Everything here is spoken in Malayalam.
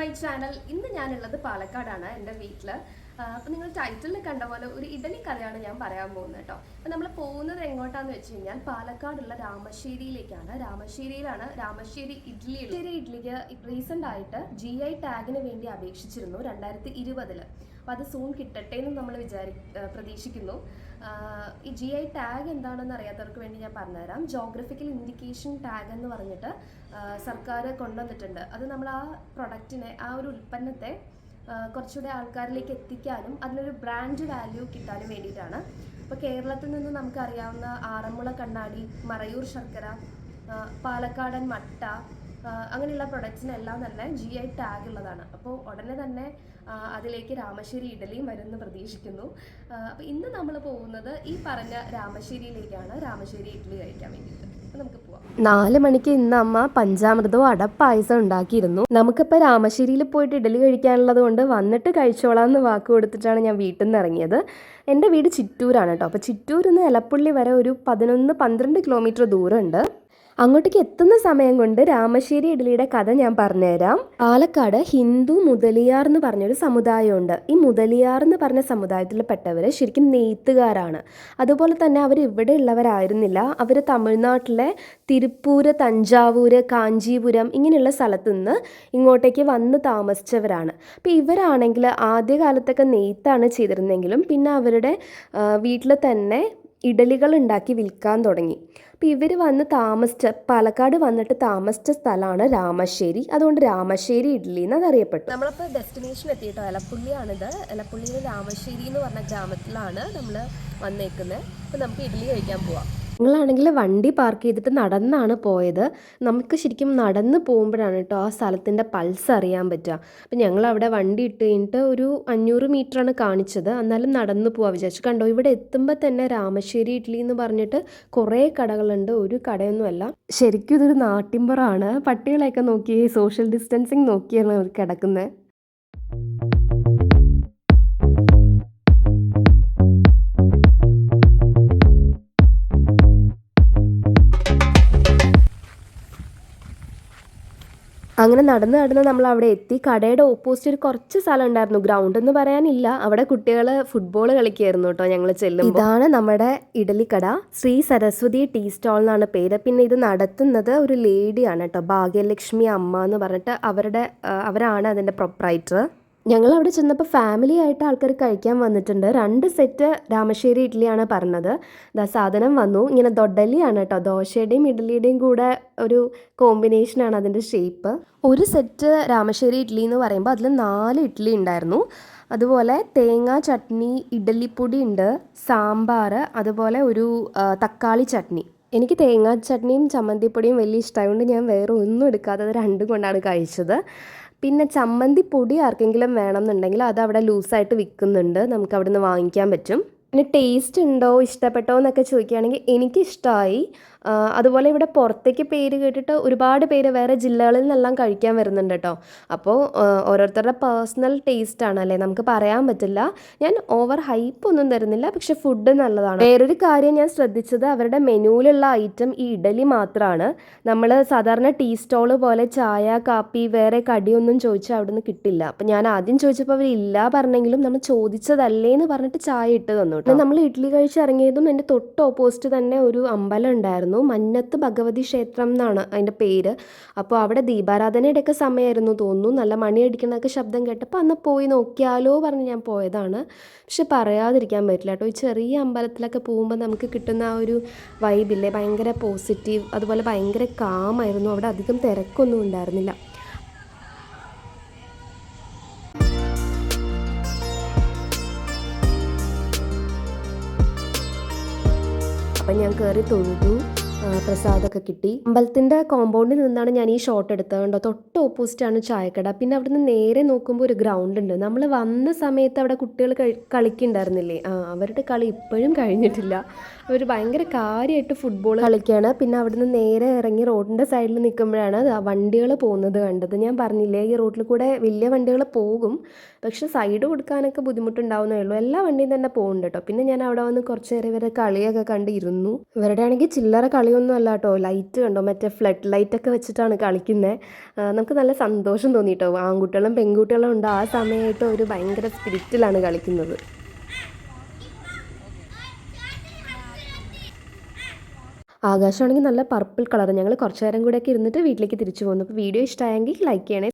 My channel. ഇന്ന് ഞാനുള്ളത് പാലക്കാടാണ്, എൻ്റെ വീട്ടിൽ. അപ്പോൾ നിങ്ങൾ ടൈറ്റിലിൽ കണ്ട പോലെ ഒരു ഇഡലി കഥയാണ് ഞാൻ പറയാൻ പോകുന്നത് കേട്ടോ. അപ്പോൾ നമ്മൾ പോകുന്നത് എങ്ങോട്ടാന്ന് വെച്ച് കഴിഞ്ഞാൽ പാലക്കാടുള്ള രാമശ്ശേരിയിലേക്കാണ്. രാമശ്ശേരിയിലാണ് രാമശ്ശേരി ഇഡ്ഡലിക്ക് റീസെൻ്റ് ആയിട്ട് GI ടാഗിന് വേണ്ടി അപേക്ഷിച്ചിരുന്നു 2020. അപ്പോൾ അത് സൂൺ കിട്ടട്ടെ എന്ന് നമ്മൾ പ്രതീക്ഷിക്കുന്നു. ഈ GI ടാഗ് എന്താണെന്ന് അറിയാത്തവർക്ക് വേണ്ടി ഞാൻ പറഞ്ഞുതരാം. ജോഗ്രഫിക്കൽ ഇൻഡിക്കേഷൻ ടാഗ് എന്ന് പറഞ്ഞിട്ട് സർക്കാർ കൊണ്ടുവന്നിട്ടുണ്ട്. അത് നമ്മൾ ആ പ്രൊഡക്റ്റിനെ, ആ ഒരു ഉൽപ്പന്നത്തെ കുറച്ചുകൂടെ ആൾക്കാരിലേക്ക് എത്തിക്കാനും അതിനൊരു ബ്രാൻഡ് വാല്യൂ കിട്ടാനും വേണ്ടിയിട്ടാണ്. അപ്പോൾ കേരളത്തിൽ നിന്ന് നമുക്കറിയാവുന്ന ആറന്മുള കണ്ണാടി, മറയൂർ ശർക്കര, പാലക്കാടൻ മട്ട, അങ്ങനെയുള്ള പ്രൊഡക്ട്സിനെല്ലാം തന്നെ GI ടാഗ് ഉള്ളതാണ്. അപ്പോൾ ഉടനെ തന്നെ അതിലേക്ക് രാമശ്ശേരി ഇഡലിയും വരുമെന്ന് പ്രതീക്ഷിക്കുന്നു. അപ്പോൾ ഇന്ന് നമ്മൾ പോകുന്നത് ഈ പറഞ്ഞ രാമശ്ശേരിയിലേക്കാണ്, രാമശ്ശേരി ഇഡ്ഡലി കഴിക്കാൻ വേണ്ടിയിട്ട്. അപ്പോൾ നമുക്ക് പോവാം. 4 മണിക്ക് ഇന്ന് അമ്മ പഞ്ചാമൃതവും അടപ്പായസം ഉണ്ടാക്കിയിരുന്നു. നമുക്കിപ്പോൾ രാമശ്ശേരിയിൽ പോയിട്ട് ഇഡലി കഴിക്കാനുള്ളത് കൊണ്ട് വന്നിട്ട് കഴിച്ചോളാം എന്ന് വാക്ക് കൊടുത്തിട്ടാണ് ഞാൻ വീട്ടിൽ നിന്ന് ഇറങ്ങിയത്. എൻ്റെ വീട് ചിറ്റൂരാണ് കേട്ടോ. അപ്പോൾ ചിറ്റൂരിൽ നിന്ന് എലപ്പുള്ളി വരെ ഒരു 11-12 കിലോമീറ്റർ ദൂരമുണ്ട്. അങ്ങോട്ടേക്ക് എത്തുന്ന സമയം കൊണ്ട് രാമശ്ശേരി ഇഡ്ഡലിയുടെ കഥ ഞാൻ പറഞ്ഞുതരാം. പാലക്കാട് ഹിന്ദു മുതലിയാർ എന്ന് പറഞ്ഞൊരു സമുദായമുണ്ട്. ഈ മുതലിയാർ എന്ന് പറഞ്ഞ സമുദായത്തിൽ പെട്ടവർ ശരിക്കും നെയ്ത്തുകാരാണ്. അതുപോലെ തന്നെ അവർ ഇവിടെ ഉള്ളവരായിരുന്നില്ല. അവർ തമിഴ്നാട്ടിലെ തിരുപ്പൂര്, തഞ്ചാവൂര്, കാഞ്ചീപുരം ഇങ്ങനെയുള്ള സ്ഥലത്തു നിന്ന് ഇങ്ങോട്ടേക്ക് വന്ന് താമസിച്ചവരാണ്. അപ്പോൾ ഇവരാണെങ്കിൽ ആദ്യകാലത്തൊക്കെ നെയ്ത്താണ് ചെയ്തിരുന്നെങ്കിലും പിന്നെ അവരുടെ വീട്ടിൽ തന്നെ ഇഡലികൾ ഉണ്ടാക്കി വിൽക്കാൻ തുടങ്ങി. അപ്പോൾ ഇവർ വന്ന് പാലക്കാട് വന്നിട്ട് താമസിച്ച സ്ഥലമാണ് രാമശ്ശേരി. അതുകൊണ്ട് രാമശ്ശേരി ഇഡ്ഡലി എന്ന് അതറിയപ്പെട്ടു. നമ്മളിപ്പോൾ ഡെസ്റ്റിനേഷൻ എത്തിയിട്ടോ. എലപ്പുള്ളിയാണിത്. എലപ്പുള്ളിയിൽ രാമശ്ശേരി എന്ന് പറഞ്ഞ ഗ്രാമത്തിലാണ് നമ്മൾ വന്നേക്കുന്നത്. അപ്പോൾ നമുക്ക് ഇഡ്ഡലി കഴിക്കാൻ പോവാം. ഞങ്ങളാണെങ്കിൽ വണ്ടി പാർക്ക് ചെയ്തിട്ട് നടന്നാണ് പോയത്. നമുക്ക് ശരിക്കും നടന്ന് പോകുമ്പോഴാണ് കേട്ടോ ആ സ്ഥലത്തിൻ്റെ പൾസ് അറിയാൻ പറ്റുക. അപ്പം ഞങ്ങളവിടെ വണ്ടി ഇട്ട് കഴിഞ്ഞിട്ട് ഒരു 500 മീറ്ററാണ് കാണിച്ചത്. എന്നാലും നടന്ന് പോവാൻ വിചാരിച്ചു. കണ്ടോ, ഇവിടെ എത്തുമ്പോൾ തന്നെ രാമശ്ശേരി ഇഡ്ഡലി എന്ന് പറഞ്ഞിട്ട് കുറേ കടകളുണ്ട്. ഒരു കടയൊന്നുമല്ല, ശരിക്കും ഇതൊരു നാട്ടിൻപുറമാണ്. പട്ടികളെയൊക്കെ നോക്കി സോഷ്യൽ ഡിസ്റ്റൻസിങ് നോക്കിയാണ് അവർ കിടക്കുന്നത്. അങ്ങനെ നടന്ന് നമ്മൾ അവിടെ എത്തി. കടയുടെ ഓപ്പോസിറ്റ് ഒരു കുറച്ച് സ്ഥലം ഉണ്ടായിരുന്നു. ഗ്രൗണ്ട് എന്ന് പറയാനില്ല, അവിടെ കുട്ടികൾ ഫുട്ബോൾ കളിക്കുകയായിരുന്നു കേട്ടോ ഞങ്ങൾ ചെല്ലുമ്പോൾ. ഇതാണ് നമ്മുടെ ഇഡലിക്കട. ശ്രീ സരസ്വതി ടീ സ്റ്റോൾ എന്നാണ് പേര്. പിന്നെ ഇത് നടത്തുന്നത് ഒരു ലേഡിയാണ് കേട്ടോ, ഭാഗ്യലക്ഷ്മി അമ്മ എന്ന് പറഞ്ഞിട്ട്. അവരാണ് അതിൻ്റെ പ്രൊപ്രൈറ്റർ. ഞങ്ങളവിടെ ചെന്നപ്പോൾ ഫാമിലി ആയിട്ട് ആൾക്കാർ കഴിക്കാൻ വന്നിട്ടുണ്ട്. 2 സെറ്റ് രാമശ്ശേരി ഇഡ്ഡലിയാണ് പറഞ്ഞത്. സാധനം വന്നു. ഇങ്ങനെ ദൊഡലിയാണ് കേട്ടോ, ദോശയുടെയും ഇഡ്ഡലിയുടെയും കൂടെ ഒരു കോമ്പിനേഷനാണ് അതിൻ്റെ ഷേപ്പ്. ഒരു സെറ്റ് രാമശ്ശേരി ഇഡ്ഡലി എന്ന് പറയുമ്പോൾ അതിൽ 4 ഇഡ്ഡലി ഉണ്ടായിരുന്നു. അതുപോലെ തേങ്ങാ ചട്നി, ഇഡ്ഡലിപ്പൊടി ഉണ്ട്, സാമ്പാർ, അതുപോലെ ഒരു തക്കാളി ചട്നി. എനിക്ക് തേങ്ങാ ചട്നിയും ചമ്മന്തിപ്പൊടിയും വലിയ ഇഷ്ടമായതുകൊണ്ട് ഞാൻ വേറെ ഒന്നും എടുക്കാതെ അത് 2 കൊണ്ടാണ് കഴിച്ചത്. പിന്നെ ചമ്മന്തി പൊടി ആർക്കെങ്കിലും വേണമെന്നുണ്ടെങ്കിൽ അത് അവിടെ ലൂസായിട്ട് വിൽക്കുന്നുണ്ട്, നമുക്ക് അവിടെ നിന്ന് വാങ്ങിക്കാൻ പറ്റും. പിന്നെ ടേസ്റ്റ് ഉണ്ടോ, ഇഷ്ടപ്പെട്ടോ എന്നൊക്കെ ചോദിക്കുകയാണെങ്കിൽ എനിക്കിഷ്ടമായി. അതുപോലെ ഇവിടെ പുറത്തേക്ക് പേര് കേട്ടിട്ട് ഒരുപാട് പേര് വേറെ ജില്ലകളിൽ നിന്നെല്ലാം കഴിക്കാൻ വരുന്നുണ്ട് കേട്ടോ. അപ്പോൾ ഓരോരുത്തരുടെ പേഴ്സണൽ ടേസ്റ്റാണ് അല്ലേ, നമുക്ക് പറയാൻ പറ്റില്ല. ഞാൻ ഓവർ ഹൈപ്പ് ഒന്നും തരുന്നില്ല, പക്ഷെ ഫുഡ് നല്ലതാണ്. വേറൊരു കാര്യം ഞാൻ ശ്രദ്ധിച്ചത്, അവരുടെ മെനുവിലുള്ള ഐറ്റം ഈ ഇഡലി മാത്രമാണ്. നമ്മൾ സാധാരണ ടീ സ്റ്റോൾ പോലെ ചായ, കാപ്പി, വേറെ കടിയൊന്നും ചോദിച്ചാൽ അവിടെ നിന്ന് കിട്ടില്ല. അപ്പം ഞാൻ ആദ്യം ചോദിച്ചപ്പോൾ അവർ ഇല്ല പറഞ്ഞെങ്കിലും നമ്മൾ ചോദിച്ചതല്ലേ എന്ന് പറഞ്ഞിട്ട് ചായ ഇട്ട് തന്നു. നമ്മൾ ഇഡ്ഡലി കഴിച്ചിറങ്ങിയതും എൻ്റെ തൊട്ട് ഓപ്പോസിറ്റ് തന്നെ ഒരു അമ്പലം ഉണ്ടായിരുന്നു. മന്നത്ത് ഭഗവതി ക്ഷേത്രം എന്നാണ് അതിൻ്റെ പേര്. അപ്പോൾ അവിടെ ദീപാരാധനയുടെയൊക്കെ സമയമായിരുന്നു തോന്നുന്നു. നല്ല മണിയടിക്കുന്നതൊക്കെ ശബ്ദം കേട്ടപ്പോൾ അന്ന് പോയി നോക്കിയാലോ പറഞ്ഞ് ഞാൻ പോയതാണ്. പക്ഷെ പറയാതിരിക്കാൻ പറ്റില്ല കേട്ടോ, ഈ ചെറിയ അമ്പലത്തിലൊക്കെ പോകുമ്പോൾ നമുക്ക് കിട്ടുന്ന ആ ഒരു വൈബില്ലേ, ഭയങ്കര പോസിറ്റീവ്. അതുപോലെ ഭയങ്കര കാമായിരുന്നു. അവിടെ അധികം തിരക്കൊന്നും ഉണ്ടായിരുന്നില്ല. അപ്പം ഞാൻ കയറി തൊഴുതു, പ്രസാദമൊക്കെ കിട്ടി. അമ്പലത്തിൻ്റെ കോമ്പൗണ്ടിൽ നിന്നാണ് ഞാൻ ഈ ഷോട്ട് എടുത്തത് കണ്ടോ. തൊട്ട് ഓപ്പോസിറ്റാണ് ചായക്കട. പിന്നെ അവിടെ നിന്ന് നേരെ നോക്കുമ്പോൾ ഒരു ഗ്രൗണ്ട് ഉണ്ട്. നമ്മൾ വന്ന സമയത്ത് അവിടെ കുട്ടികൾ കളിക്കുന്നുണ്ടായിരുന്നില്ലേ, അവരുടെ കളി ഇപ്പോഴും കഴിഞ്ഞിട്ടില്ല. ഒരു ഭയങ്കര കാര്യമായിട്ട് ഫുട്ബോൾ കളിക്കുകയാണ്. പിന്നെ അവിടുന്ന് നേരെ ഇറങ്ങി റോഡിൻ്റെ സൈഡിൽ നിൽക്കുമ്പോഴാണ് വണ്ടികൾ പോകുന്നത് കണ്ടത്. ഞാൻ പറഞ്ഞില്ലേ ഈ റോഡിൽ കൂടെ വലിയ വണ്ടികൾ പോകും, പക്ഷെ സൈഡ് കൊടുക്കാനൊക്കെ ബുദ്ധിമുട്ടുണ്ടാവുന്നേ ഉള്ളൂ. എല്ലാ വണ്ടിയും തന്നെ പോകുന്നുണ്ട് കേട്ടോ. പിന്നെ ഞാൻ അവിടെ വന്ന് കുറച്ച് നേരം ഇവരെ കളിയൊക്കെ കണ്ടിരുന്നു. ഇവരുടെ ആണെങ്കിൽ ചില്ലറ കളിയൊന്നും അല്ല കേട്ടോ. ലൈറ്റ് കണ്ടോ, മറ്റേ ഫ്ലഡ് ലൈറ്റൊക്കെ വെച്ചിട്ടാണ് കളിക്കുന്നത്. നമുക്ക് നല്ല സന്തോഷം തോന്നി കേട്ടോ. ആൺകുട്ടികളും പെൺകുട്ടികളും ഉണ്ട്. ആ സമയമായിട്ട് ഒരു ഭയങ്കര സ്പിരിറ്റിലാണ് കളിക്കുന്നത്. ആകാശമാണെങ്കിൽ നല്ല പർപ്പിൾ കളർ. ഞങ്ങൾ കുറച്ച് നേരം കൂടെയൊക്കെ ഇരുന്നിട്ട് വീട്ടിലേക്ക് തിരിച്ചു പോകുന്നു. അപ്പോൾ വീഡിയോ ഇഷ്ടമായെങ്കിൽ ലൈക്ക് ചെയ്യണേ.